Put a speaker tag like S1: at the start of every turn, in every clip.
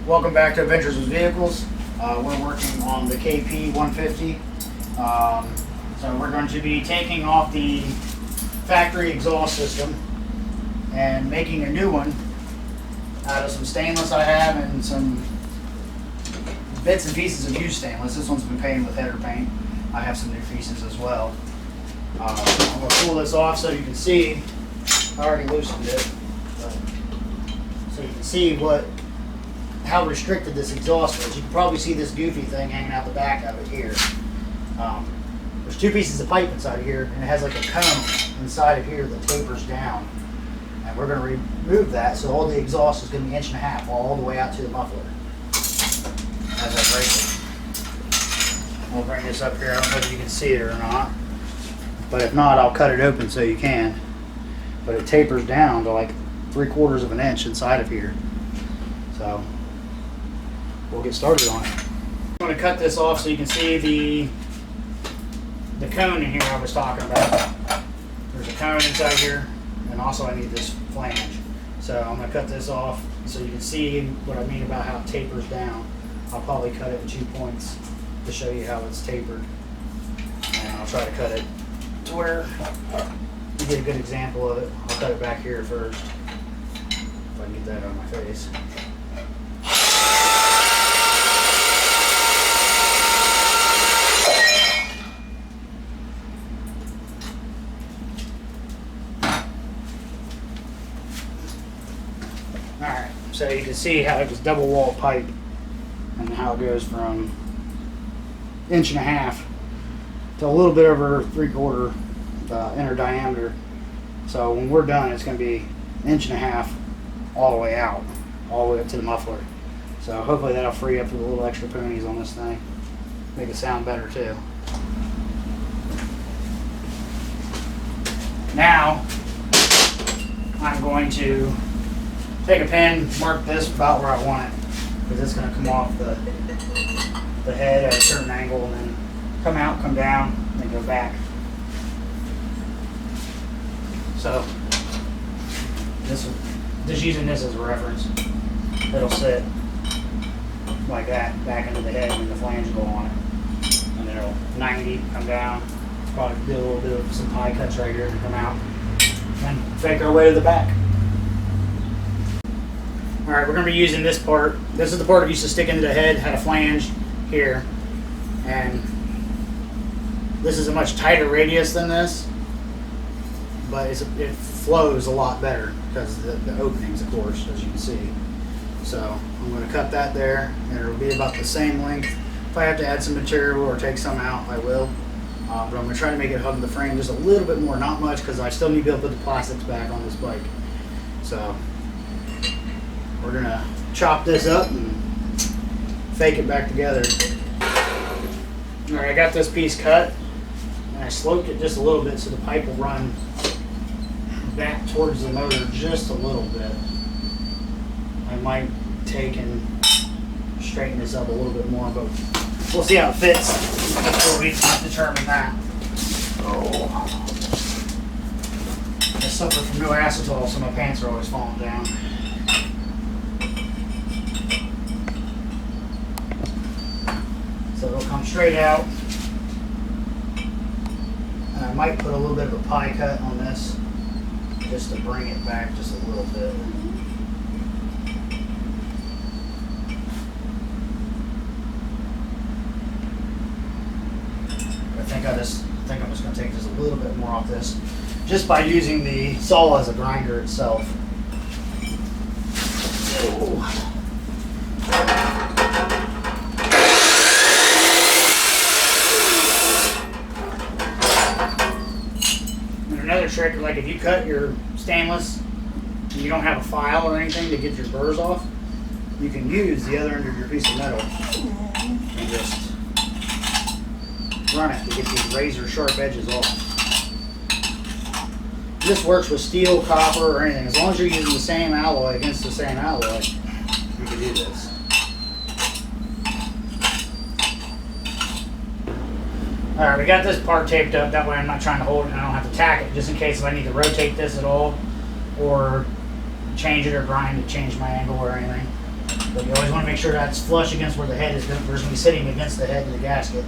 S1: Welcome back to Adventures with Vehicles. We're working on the KP 150. So we're going to be taking off the factory exhaust system and making a new one out of some stainless I have and some bits and pieces of used stainless. This one's been painted with header paint. I have some new pieces as well. I'm going to pull this off so you can see. I already loosened it, but so you can see how restricted this exhaust is. You can probably see this goofy thing hanging out the back of it here. There's two pieces of pipe inside here, and it has like a cone inside of here that tapers down. And we're going to remove that, so all the exhaust is going to be 1.5 inches all the way out to the muffler. As I break it. We'll bring this up here. I don't know if you can see it or not, but if not, I'll cut it open so you can. But it tapers down to like 3/4 of an inch inside of here. So we'll get started on it. I'm going to cut this off so you can see the cone in here I was talking about. There's a cone inside here, and also I need this flange. So I'm going to cut this off so you can see what I mean about how it tapers down. I'll probably cut it in 2 points to show you how it's tapered. And I'll try to cut it to where you get a good example of it. I'll cut it back here first, if I can get that on my face. Alright, so you can see how it was double wall pipe and how it goes from 1.5 inches to a little bit over 3/4 inner diameter. So when we're done, it's going to be 1.5 inches all the way out, all the way up to the muffler. So hopefully that'll free up a little extra ponies on this thing, make it sound better too. Now I'm going to take a pen, mark this about where I want it, because it's going to come off the head at a certain angle and then come out, come down, and then go back. So just using this as a reference, it'll sit like that back into the head and the flange will go on it, and then it'll 90 come down. Probably do a little bit of some pie cuts right here and come out, and fake our way to the back. All right, we're going to be using this part. This is the part that used to stick into the head, had a flange here, and this is a much tighter radius than this, but it flows a lot better because of the openings, of course, as you can see. So I'm going to cut that there, and it'll be about the same length. If I have to add some material or take some out, I will. But I'm going to try to make it hug the frame just a little bit more, not much, because I still need to be able to put the plastics back on this bike. So we're going to chop this up and fake it back together. Alright, I got this piece cut, and I sloped it just a little bit so the pipe will run back towards the motor just a little bit. I might take and straighten this up a little bit more, but we'll see how it fits before we determine that. Oh. I suffer from no acetol, so my pants are always falling down. So it'll come straight out. And I might put a little bit of a pie cut on this just to bring it back just a little bit. I think I'm just going to take just a little bit more off this just by using the saw as a grinder itself. Oh. Another trick, like if you cut your stainless and you don't have a file or anything to get your burrs off, you can use the other end of your piece of metal and just run it to get these razor sharp edges off. This works with steel, copper, or anything. As long as you're using the same alloy against the same alloy, you can do this. Alright, we got this part taped up, that way I'm not trying to hold it and I don't have to tack it, just in case if I need to rotate this at all, or change it or grind to change my angle or anything. But you always want to make sure that's flush against where the head is going to be sitting against the head of the gasket.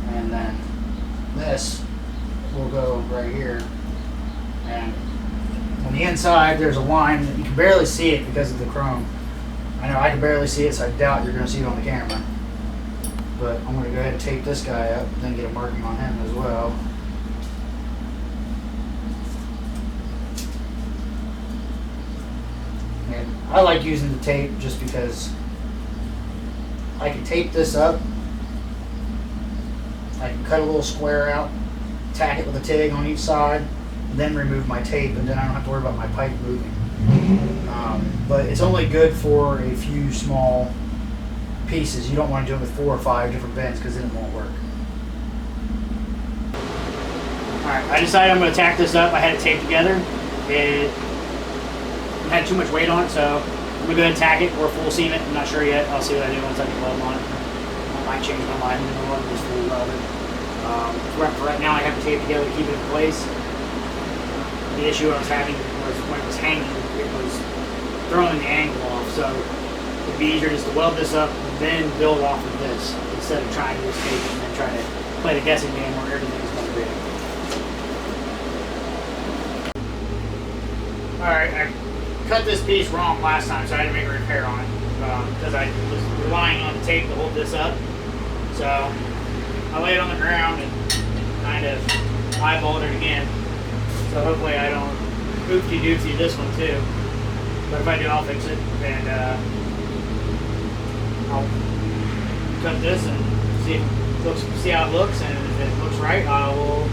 S1: And then this will go right here. And on the inside, there's a line that you can barely see it because of the chrome. I know I can barely see it, so I doubt you're going to see it on the camera. But I'm going to go ahead and tape this guy up, then get a marking on him as well. And I like using the tape just because I can tape this up. I can cut a little square out, tack it with a TIG on each side, then remove my tape, and then I don't have to worry about my pipe moving. But it's only good for a few small pieces. You don't want to do it with 4 or 5 different bends because then it won't work. Alright, I decided I'm going to tack this up. I had it taped together. It had too much weight on it, so I'm going to go ahead and tack it or full seam it. I'm not sure yet. I'll see what I do once I get weld on it. I might change my mind and go just full weld it. For right now, I have it taped together to keep it in place. The issue I was having was when it was hanging, it was throwing the angle off, so it'd be easier just to weld this up and then build off of this instead of trying to escape it and then try to play the guessing game where everything's going to be. Alright, I cut this piece wrong last time, so I had to make a repair on it because I was relying on the tape to hold this up. So I laid it on the ground and kind of eyeballed it again. So hopefully I don't oopsie-doopsie this one too. But if I do, I'll fix it. And I'll cut this and see how it looks. And if it looks right, I will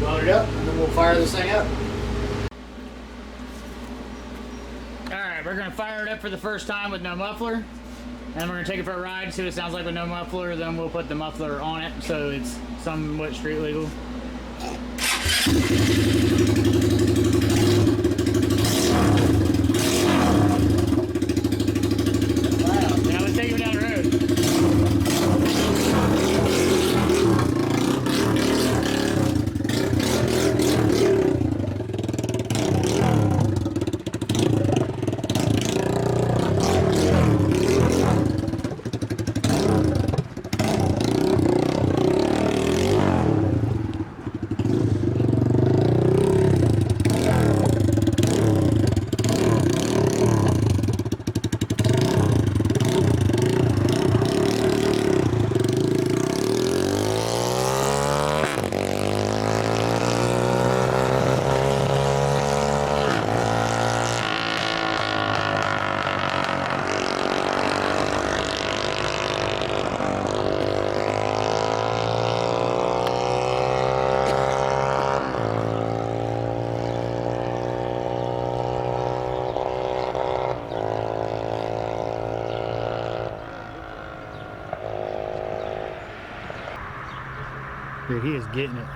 S1: weld it up and then we'll fire this thing up. Alright, we're going to fire it up for the first time with no muffler. And we're going to take it for a ride, see what it sounds like with no muffler. Then we'll put the muffler on it so it's somewhat street legal. Wow, now let's take you down the road. Dude, he is getting it.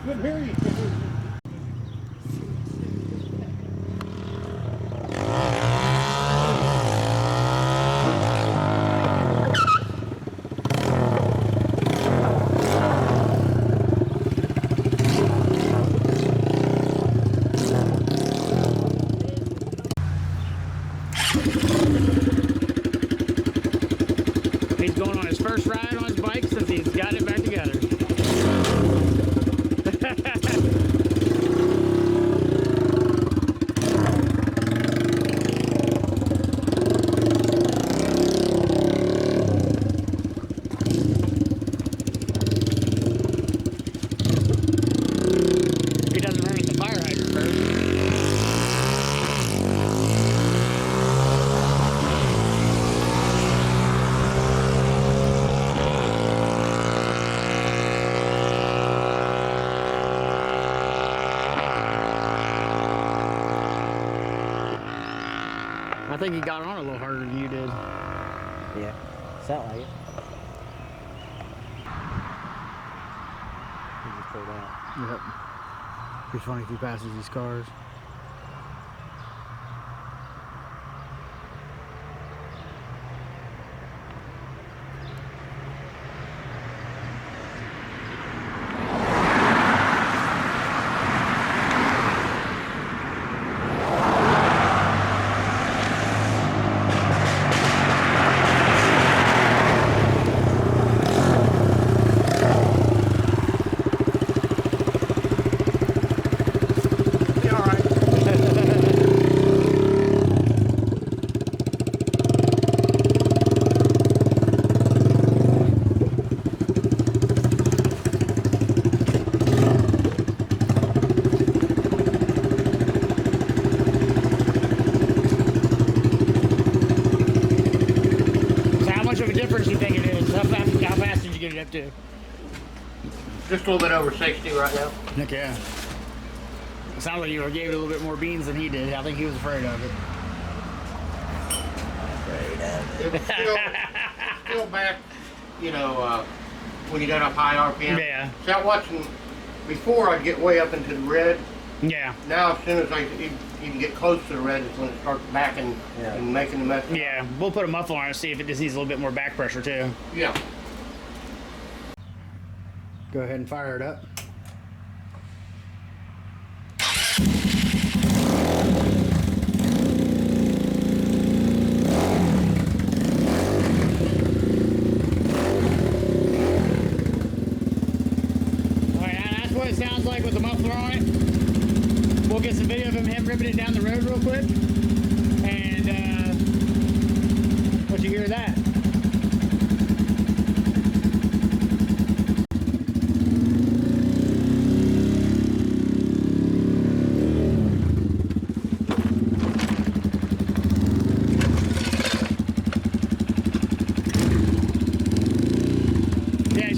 S2: Good hear you.
S1: He's going on his first ride on his bike since he's got it back together. He doesn't run at the fire hydrant first. I think he got on a little harder than you did.
S2: Yeah, sound like it. pulled out.
S1: Yep. Pretty funny if he passes these cars. Up to?
S2: Just a little bit over 60 right now.
S1: Heck yeah. It sounds like you gave it a little bit more beans than he did. I think he was afraid of it.
S2: It's still back, you know, when you got up high RPM.
S1: Yeah.
S2: See, I watching, before I'd get way up into the red.
S1: Yeah.
S2: Now as soon as I even get close to the red, it's when it starts backing and making the mess.
S1: Yeah, we'll put a muffler on it and see if it just needs a little bit more back pressure too.
S2: Yeah.
S1: Go ahead and fire it up. Alright, that's what it sounds like with the muffler on it. We'll get some video of him ripping it down the road real quick. And what you hear of that?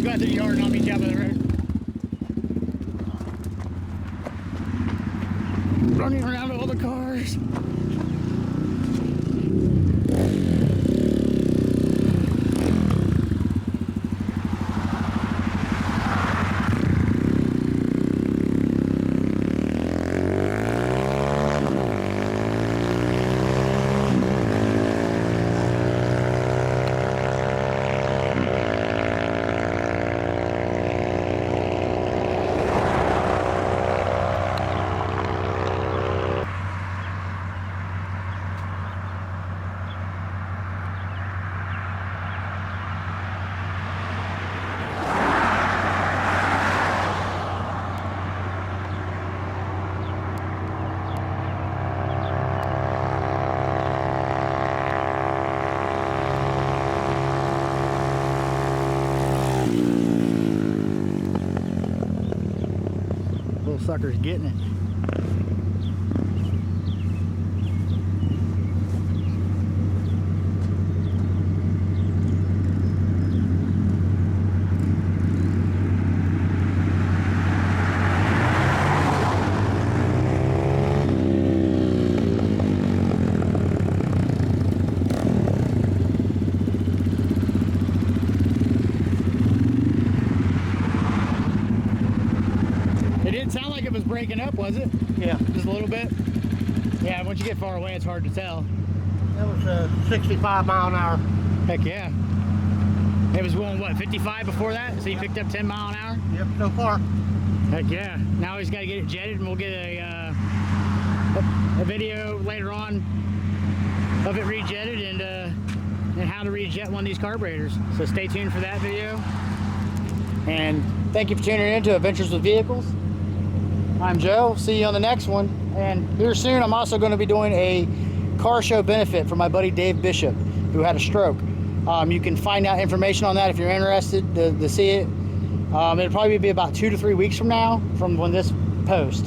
S1: Go out to the yard and I'll meet you out by the road. Running around all the cars. Sucker's getting it. It didn't sound like it was breaking up, was it?
S2: Yeah.
S1: Just a little bit? Yeah, once you get far away, it's hard to tell.
S2: That was 65 mile an hour.
S1: Heck yeah. It was going, what, 55 before that? So you picked up 10 mile an hour?
S2: Yep, so far.
S1: Heck yeah. Now he's got to get it jetted, and we'll get a video later on of it rejetted and how to rejet one of these carburetors. So stay tuned for that video. And thank you for tuning in to Adventures with Vehicles. I'm Joe. See you on the next one. And here soon, I'm also going to be doing a car show benefit for my buddy Dave Bishop, who had a stroke. You can find out information on that if you're interested to see it. It'll probably be about 2 to 3 weeks from now, from when this post.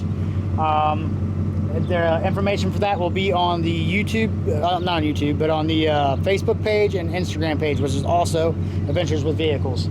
S1: The information for that will be on the YouTube, not on YouTube, but on the Facebook page and Instagram page, which is also Adventures with Vehicles.